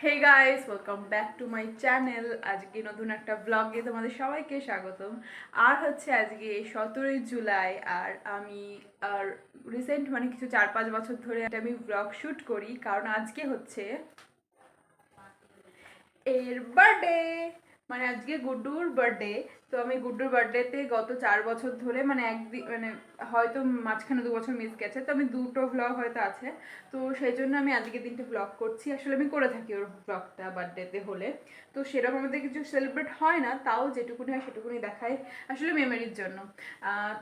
Hey guys, welcome back to my channel. আজকে নতুন একটা ব্লগে তোমাদের সবাইকে স্বাগতম। আর হচ্ছে আজকে 17ই জুলাই, আর আমি রিসেন্ট মানে কিছু 4-5 বছর ধরে আমি ব্লগ শ্যুট করি, কারণ আজকে হচ্ছে এর বার্থডে। মানে আজকে গুড্ডুর বার্থডে। তো আমি গুড্ডুর বার্থডেতে গত 4 বছর ধরে মানে একদিন মানে হয়তো মাঝখানে 2 বছর মিস গেছে, তো আমি দুটো ব্লগ হয়তো আছে, তো সেই জন্য আমি আজকে দিনটা ব্লগ করছি। আসলে আমি করে থাকি ওর ব্লগটা বার্থডেতে হলে, তো সেরকম আমাদের কিছু সেলিব্রেট হয় না, তাও যেটুকুনি হয় সেটুকুনি দেখাই আসলে মেমোরির জন্য।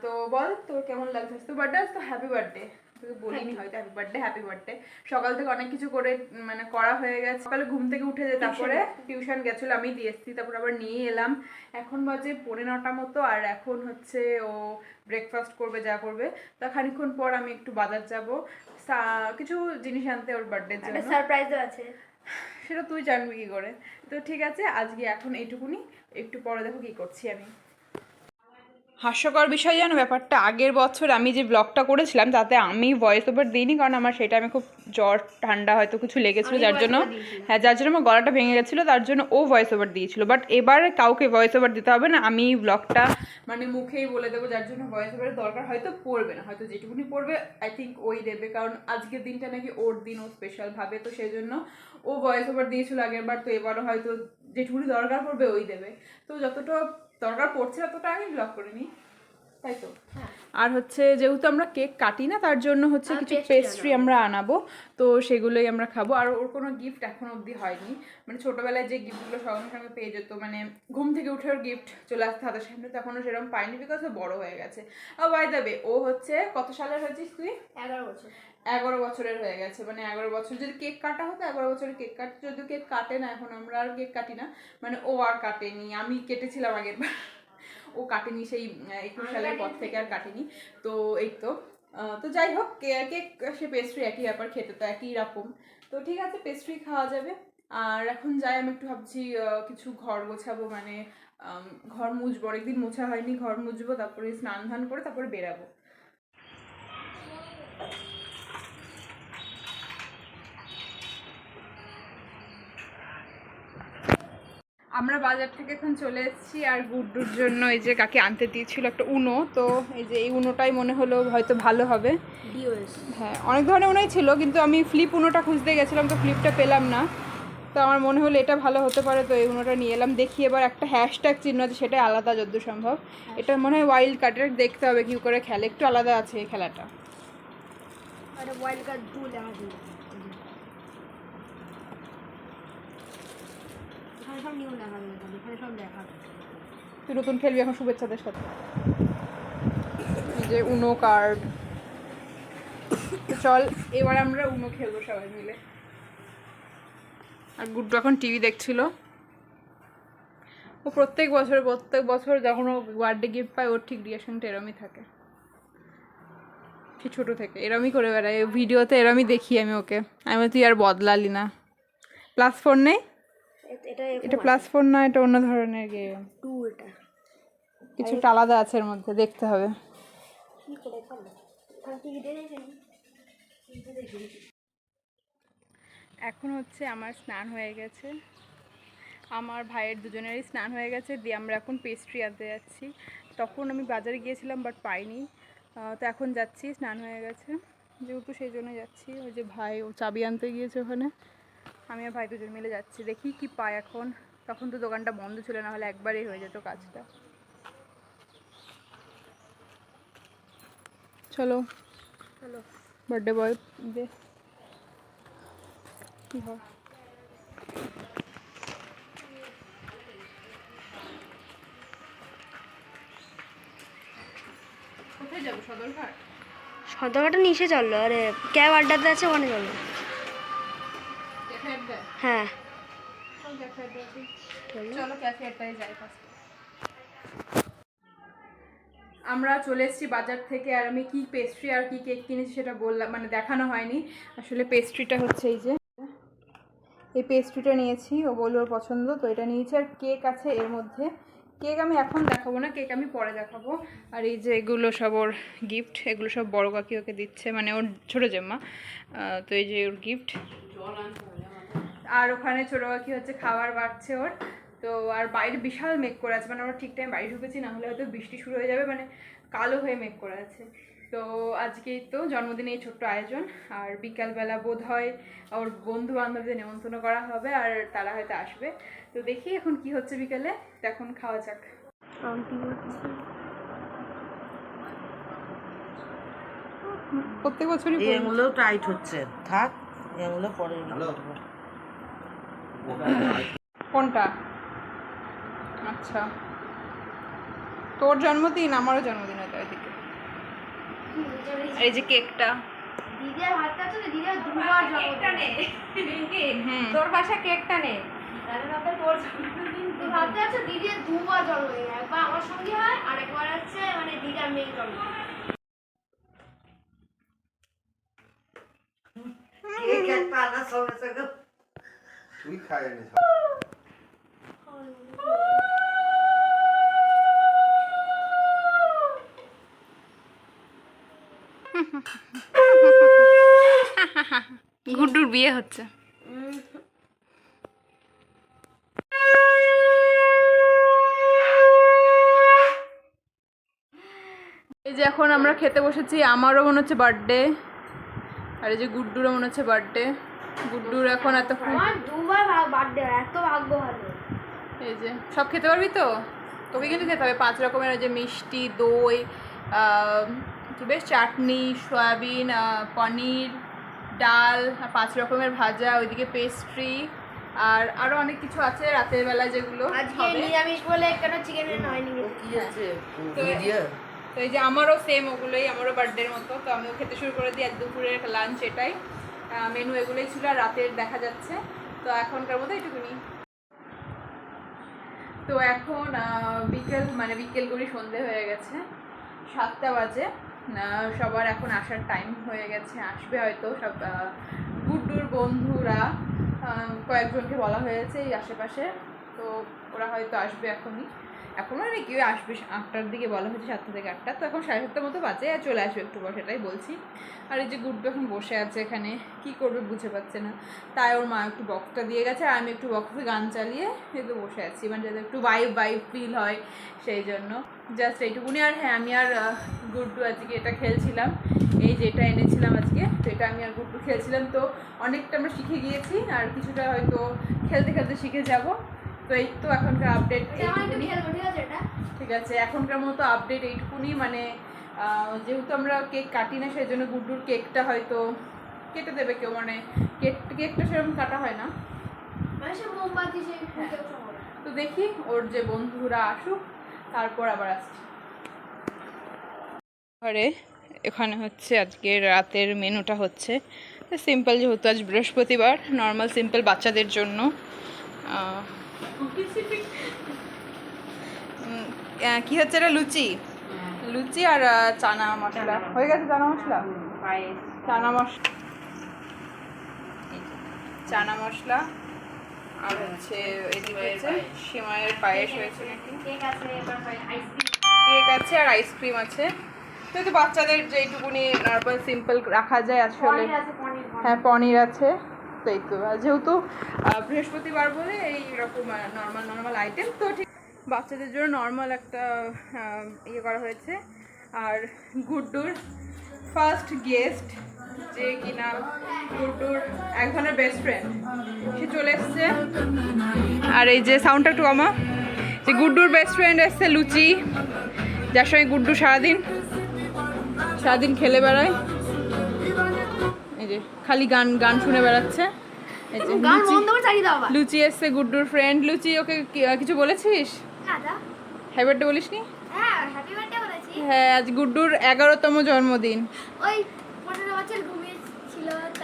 তো বল তোর কেমন লাগছে তো বার্থডে? তো হ্যাপি বার্থডে। তোকে বলিনি হয়তো হ্যাপি বার্থডে। Happy birthday. সকাল থেকে অনেক কিছু করে মানে করা হয়ে গেছে। সকালে ঘুম থেকে উঠে যে তারপরে টিউশন গেছিল, আমি দিয়ে এসেছি, তারপর আবার নিয়ে এলাম। এখন বাজে 9:45 মতো, আর এখন হচ্ছে ও ব্রেকফাস্ট করবে, যা করবে। তা খানিকক্ষণ পর আমি একটু বাজার যাব কিছু জিনিস আনতে ওর বার্থডের জন্য। সারপ্রাইজও আছে, সেটা তুই জানবি কি করে? তো ঠিক আছে, আজকে এখন এইটুকুনি, একটু পরে দেখো কি করছি আমি। হাস্যকর বিষয় জানো ব্যাপারটা, আগের বছর আমি যে ব্লগটা করেছিলাম তাতে আমি ভয়েস ওভার দিইনি, কারণ আমার সেটা আমি খুব জ্বর ঠান্ডা হয়তো কিছু লেগেছিলো, যার জন্য যার জন্য আমার গলাটা ভেঙে গেছিলো, তার জন্য ও ভয়েস ওভার দিয়েছিল। বাট এবার কাউকে ভয়েস ওভার দিতে হবে না, আমি ব্লগটা মানে মুখেই বলে দেবো, যার জন্য ভয়েস ওভারের দরকার হয়তো পড়বে না, হয়তো যেটুকুনি পড়বে আই থিঙ্ক ওই দেবে, কারণ আজকের দিনটা নাকি ওর দিন, ও স্পেশাল ভাবে, তো সেই জন্য ও ভয়েস ওভার দিয়েছিল আগের বার, তো এবারও হয়তো যেটুকুনি দরকার পড়বে ওই দেবে। তো যতটা দরকার পড়ছে ততটা আমি ব্লগ করিনি, তাই তো। আর হচ্ছে যেহেতু আমরা কেক কাটি না, তার জন্য হচ্ছে কিছু পেস্ট্রি আমরা আনাবো, তো সেগুলোই আমরা খাবো। আর ওর কোনো গিফট এখনো অবধি হয়নি, মানে ছোটোবেলায় যে গিফটগুলো সঙ্গে সঙ্গে পেয়ে যেত, মানে ঘুম থেকে উঠে ওর গিফট চলে আসতে হাতের সামনে, তখনও সেরকম পাইনি, বিকজ ও বড় হয়ে গেছে। আর বাই দ্য ওয়ে, ও হচ্ছে কত সালের হয়েছিস তুই? 11 বছর। 11 বছরের হয়ে গেছে, মানে 11 বছর যদি কেক কাটা হতো, 11 বছরের কেক কাটতে, যদিও কেক কাটে না এখন, আমরা আর কেক কাটি না, মানে ও আর কাটেনি, আমি কেটেছিলাম আগের বার, ও কাটেনি সেই 21 সালের পর থেকে আর কাটেনি। তো এই তো তো যাই হোক, কেক সে পেস্ট্রি একই ব্যাপার, খেতে তো একই রকম। তো ঠিক আছে, পেস্ট্রি খাওয়া যাবে। আর এখন যাই, আমি একটু ভাবছি কিছু ঘর গোছাবো, মানে ঘর মুছবো, অনেকদিন মোছা হয়নি, ঘর মুছবো, তারপরে স্নান ধান করে তারপরে বেরাবো। আমরা বাজার থেকে এখন চলে এসেছি, আর গুড্ডুর জন্য এই যে কাকে আনতে দিয়েছিল একটা উনো, তো এই যে এই উনোটাই মনে হলো হয়তো ভালো হবে। হ্যাঁ, অনেক ধরনের উনোই ছিল, কিন্তু আমি ফ্লিপ উনোটা খুঁজতে গেছিলাম, তো ফ্লিপটা পেলাম না, তো আমার মনে হলো এটা ভালো হতে পারে, তো এই উনোটা নিয়ে এলাম। দেখি এবার একটা হ্যাশট্যাগ চিহ্ন আছে, সেটা আলাদা যতদূর সম্ভব। এটা মনে হয় ওয়াইল্ড কার্ডের, দেখতে হবে কি করে খেলে, একটু আলাদা আছে এই খেলাটা। তুই নতুন খেলবি এখন শুভেচ্ছাদের সাথে, এই যে উনো কার্ড। চল এবার আমরা উনো খেলবো সবাই মিলে। আর গুড্ডু এখন টিভি দেখছিল। ও প্রত্যেক বছর যখন ও বার্থডে গিফট পায়, ওর ঠিক রিয়াকশনটা এরমই থাকে, সে ছোটো থেকে এরমই করে বেড়ায়, ভিডিওতে এরমই দেখি আমি ওকে। আমি তুই আর বদলালি না। +4 নেই, এটা +4 না, এটা অন্য ধরনের গেম, কিছুটা আলাদা আছে এর মধ্যে, দেখতে হবে। এখন হচ্ছে আমার স্নান হয়ে গেছে, আমার ভাইয়ের দুজনেরই স্নান হয়ে গেছে, দিয়ে আমরা এখন পেস্ট্রি আনতে যাচ্ছি। তখন আমি বাজারে গিয়েছিলাম বাট পাইনি, তো এখন যাচ্ছি, স্নান হয়ে গেছে যেহেতু সেই জন্য যাচ্ছি। ওই যে ভাই ও চাবি আনতে গিয়েছে ওখানে, আমি আর ভাই দুজন মিলে যাচ্ছি, দেখি কি পাই এখন। তখন তো দোকানটা বন্ধ ছিল, না হলে একবারেই হয়ে যেত কাজটা। চলো চলো, বার্থডে বয় দে কি হয়। কোথায় যাবো? সদরঘাট? সদরঘাটে নিচে চললো, আরে ক্যাব আড্ডাতে আছে, ওখানে চলো। হ্যাঁ চলো ক্যাফেটায় যাই ফার্স্ট। আমরা চলে এসেছি বাজার থেকে, আর আমি কি পেস্ট্রি আর কি কেক কিনেছি সেটা বললাম, মানে দেখানো হয়নি। আসলে পেস্ট্রিটা হচ্ছে এই যে এই পেস্ট্রিটা নিয়েছি, ও বললো ওর পছন্দ, তো এটা নিয়েছি। আর কেক আছে এর মধ্যে, কেক আমি এখন দেখাবো না, কেক আমি পরে দেখাবো। আর এই যে এগুলো সব ওর গিফট, এগুলো সব বড় কাকি ওকে দিচ্ছে, মানে ওর ছোটো জেম্মা, তো এই যে ওর গিফট। আর ওখানে ছোটো কাকি হচ্ছে খাবার বাড়ছে ওর। তো আর বাইরে বিশাল মেঘ করে আছে, মানে আমরা ঠিক টাইম বাড়ি ঢুকেছি, না হলে হয়তো বৃষ্টি শুরু হয়ে যাবে, মানে কালো হয়ে মেঘ করে আছে। তো আজকেই তো জন্মদিনে এই ছোট্ট আয়োজন, আর বিকালবেলা বোধ হয় ওর বন্ধু বান্ধবদের নেমন্তন্ন করা হবে আর তারা হয়তো আসবে। তো দেখি এখন কি হচ্ছে বিকালে, তো এখন খাওয়া যাক। প্রত্যেক বছরই এগুলো টাইট হচ্ছে, থাক এগুলো পরে। কোনটা? আচ্ছা, তোর জন্মদিন, আমারও জন্মদিন হয়তো এদিকে। এই যে কেকটা, দিদির হাতটা তো দিদির দুবার কেকটা নে। তোর বাসা কেকটা নে। তোর জন্মদিন তুই ভাবতে আছো দিদির দুবার জন্মদিন, একবার আমার সঙ্গে হয় আর একবার হচ্ছে মানে দিদার মেয়ের জন্মদিন। কেক একটা আনার সঙ্গে সঙ্গে তুই খায় নি। গুড্ডুর বিয়ে হচ্ছে। এই যে এখন আমরা খেতে বসেছি, আমারও মনে হচ্ছে বার্থডে, আর এই যে গুড্ডুরও মনে হচ্ছে বার্থডে। গুড্ডুর এখন এতক্ষণ আমার দুবার বার্থডে, এত ভাগ্য ভালো। এই যে সব খেতে পারবি তো? তোকে কিন্তু খেতে হবে 5 রকমের, ওই যে মিষ্টি, দই, কি বেশ, চাটনি, সয়াবিন, পনির, ডাল, 5 রকমের ভাজা, ওইদিকে পেস্ট্রি, আর আরও অনেক কিছু আছে রাতের বেলা যেগুলো আজকে হবে। নিরামিষ বলে কেন চিকেন হয়নি? কি আছে তো ভিডিও। তো এই যে আমারও সেম ওগুলোই, আমারও বার্থডের মতো। তো আমিও খেতে শুরু করে দিই, আজ দুপুরের লাঞ্চ এটাই, মেনু এগুলোই ছিল, আর রাতের দেখা যাচ্ছে। তো এখনকার মতো এইটুকুনি। তো এখন বিকেল করে সন্ধে হয়ে গেছে, 7টা বাজে। সবার এখন আসার টাইম হয়ে গেছে, আসবে হয়তো সব গুড্ডুর বন্ধুরা, কয়েকজনকে বলা হয়েছে এই আশেপাশে। তো ওরা হয়তো আসবে এখনই, এখন মানে কেউ আসবে 8টার দিকে বলা হয়েছে, 7টা থেকে 8টা। তো এখন 7:30 মতো বাজে, আর চলে আসবে একটু পর, সেটাই বলছি। আর এই যে গুড্ডু এখন বসে আছে এখানে, কি করবে বুঝে পাচ্ছে না, তাই ওর মা একটু বক্সটা দিয়ে গেছে, আর আমি একটু বক্সে গান চালিয়ে একটু বসে আছি, মানে যাতে একটু ভাইব ফিল হয় সেই জন্য, জাস্ট এইটুকুনি। আর হ্যাঁ, আমি আর গুড্ডু আজকে এটা খেলছিলাম, এই যেটা এনেছিলাম আজকে, তো এটা আমি আর গুড্ডু খেলছিলাম। তো অনেকটা আমরা শিখে গিয়েছি, আর কিছুটা হয়তো খেলতে খেলতে শিখে যাব। তো এই তো এখনকার আপডেট, ঠিক আছে, এখনকার মতো আপডেট এইটুকুনি। মানে যেহেতু আমরা কেক কাটি না, সেই জন্য গুড্ডুর কেকটা হয়তো কেটে দেবে কেউ, মানে কেকটা সেরকম কাটা হয় না। তো দেখি ওর যে বন্ধুরা আসুক, তারপর আবার আসছি ঘরে। এখানে হচ্ছে আজকে রাতের মেনুটা হচ্ছে সিম্পল, যেহেতু আজ বৃহস্পতিবার, নর্মাল সিম্পল বাচ্চাদের জন্য। কি হচ্ছে এটা? লুচি আর চানা মশলা হয়ে গেছে। চানা মশলা আর হচ্ছে এদিকে হচ্ছে সিমাইয়ের পায়েস হয়েছে নাকি, কেক আছে আর আইসক্রিম আছে। তো বাচ্চাদের যেইটুকুনি নর্মাল সিম্পল রাখা যায় আসলে। হ্যাঁ, পনির আছে। তো এই তো যেহেতু বৃহস্পতিবার বলে এইরকম নর্মাল আইটেম, তো ঠিক বাচ্চাদের জন্য নর্মাল একটা ইয়ে করা হয়েছে। আর গুড্ডুর ফার্স্ট গেস্ট, যে কিনা গুড্ডুর এক ধরনের বেস্ট ফ্রেন্ড, সে চলে এসছে। আর এই যে সাউন্ডটা একটু কমা, যে গুড্ডুর বেস্ট ফ্রেন্ড এসছে লুচি, যার সঙ্গে গুড্ডু সারাদিন খেলে বেড়ায়। এই যে খালি গান শুনে বেড়াচ্ছে। এই যে লুচি এসছে, গুড্ডুর ফ্রেন্ড। লুচি, ওকে কিছু বলেছিস? হ্যাপি বার্থডে বলিস নি? হ্যাঁ, আজ গুড্ডুর 11তম জন্মদিন।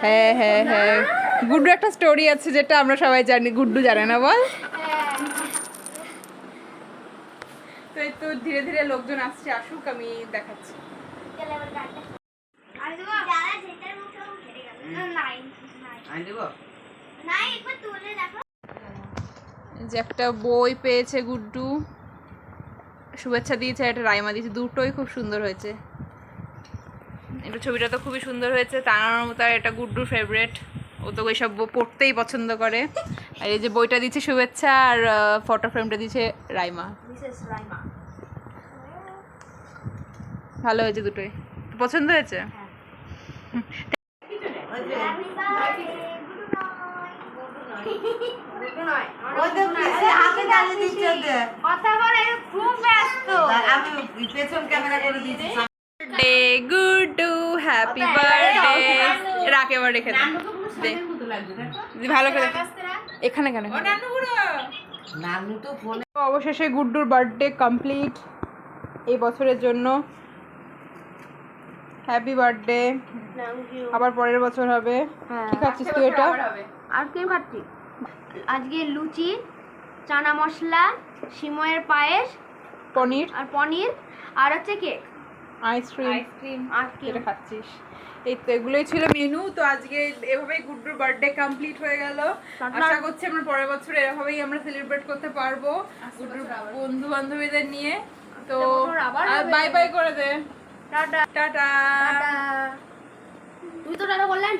হ্যাঁ, গুড্ডু একটা স্টোরি আছে যেটা আমরা সবাই জানি, গুড্ডু জানে না, বল। তো এই তো ধীরে ধীরে লোকজন আসছে, আসুক, আমি দেখাচ্ছি। যে একটা বই পেয়েছে গুড্ডু, শুভেচ্ছা দিয়েছে, একটা রাইমা দিয়েছে, দুটোই খুব সুন্দর হয়েছে। এটা ছবিটা তো খুবই সুন্দর হয়েছে, টানানোর মতো। আর এটা গুড্ডুর ফেভারিট, ও তো ওইসব পড়তেই পছন্দ করে। আর এই যে বইটা দিচ্ছে শুভেচ্ছা, আর ফটো ফ্রেমটা দিচ্ছে রাইমা। মিসেস রাইমা। ভালো হয়েছে দুটোই, পছন্দ হয়েছে। হ্যাপি বার্থডে গুডু নয়। ওই তো পিছে হাতে দাঁড়িয়ে দিচ্ছে ওদের। কথা বলে খুব ব্যস্ত। আমি পেছন ক্যামেরা করে দিচ্ছি। ডে গুডু, হ্যাপি বার্থডে। রাখে এবার রেখে দে। ভালো করে এখানে কেন? নানু তো ফোনে অবশেষে গুড্ডুর বার্থডে কমপ্লিট এই বছরের জন্য। Happy birthday, thank you. আবার পরের বছর হবে। কি খাচ্ছিস তুই এটা? আর কি খাচ্ছি? আজকে লুচি, চানা মশলা, সিময়ের পায়েস পনির, আর পনির, আর হচ্ছে কেক, আইসক্রিম, আর কি যেটা খাচ্ছিস। এই তো এগুলোই ছিল মেনু। তো আজকে এভাবেই গুড্ডুর বার্থডে কমপ্লিট হয়ে গেল। আশা করছি আমরা পরের বছর এভাবেই আমরা সেলিব্রেট করতে পারবো গুড্ডুর বন্ধু বান্ধবীদের নিয়ে। তো আবার বাই বাই করে দে, টাটা। টাটা। তুই তো টাটা বললেন।